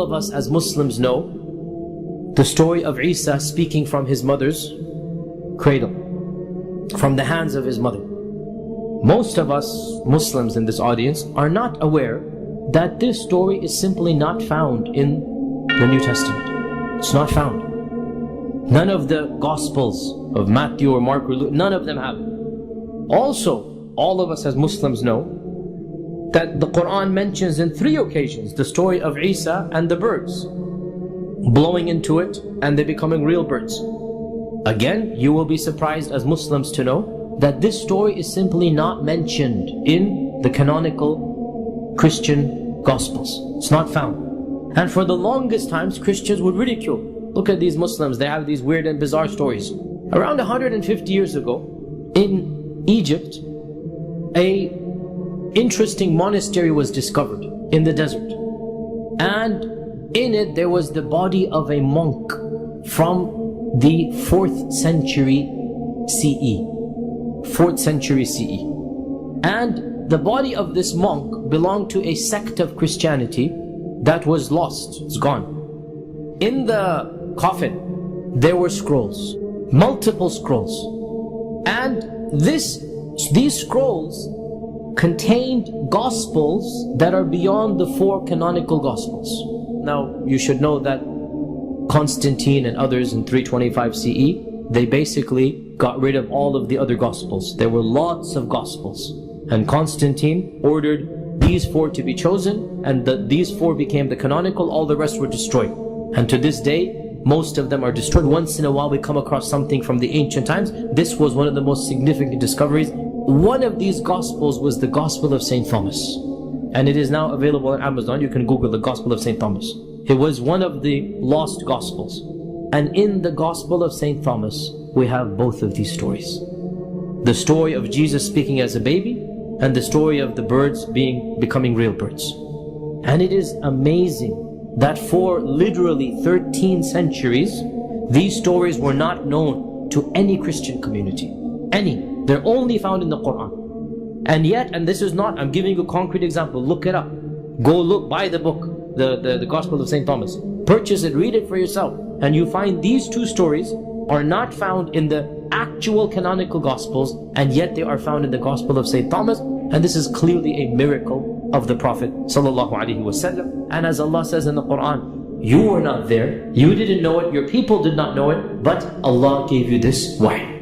of us as Muslims know the story of Isa speaking from his mother's cradle, from the hands of his mother. Most of us Muslims in this audience are not aware that this story is simply not found in the New Testament. It's not found. None of the Gospels of Matthew or Mark or Luke, none of them have it. Also, all of us as Muslims know that the Qur'an mentions in 3 occasions the story of Isa and the birds blowing into it and they becoming real birds. Again, you will be surprised as Muslims to know that this story is simply not mentioned in the canonical Christian Gospels. It's not found. And for the longest times, Christians would ridicule. Look at these Muslims, they have these weird and bizarre stories. Around 150 years ago, in Egypt, a interesting monastery was discovered in the desert. And in it there was the body of a monk from the 4th century CE. 4th century CE. And the body of this monk belonged to a sect of Christianity that was lost, it's gone. In the coffin, there were scrolls, multiple scrolls. And these scrolls contained Gospels that are beyond the 4 canonical Gospels. Now, you should know that Constantine and others in 325 CE, they basically got rid of all of the other Gospels. There were lots of Gospels. And Constantine ordered these 4 to be chosen, and these 4 became the canonical, all the rest were destroyed. And to this day, most of them are destroyed. Once in a while we come across something from the ancient times. This was one of the most significant discoveries. One of these Gospels was the Gospel of St. Thomas. And it is now available on Amazon. You can Google the Gospel of St. Thomas. It was one of the lost Gospels. And in the Gospel of St. Thomas, we have both of these stories. The story of Jesus speaking as a baby, and the story of the birds becoming real birds. And it is amazing that for literally 13 centuries, these stories were not known to any Christian community. Any. They're only found in the Qur'an. And yet, and this is not, I'm giving you a concrete example, look it up. Go look, buy the book, the Gospel of St. Thomas. Purchase it, read it for yourself. And you find these 2 stories are not found in the actual canonical Gospels, and yet they are found in the Gospel of St. Thomas. And this is clearly a miracle of the Prophet ﷺ. And as Allah says in the Qur'an, you were not there, you didn't know it, your people did not know it, but Allah gave you this wahy.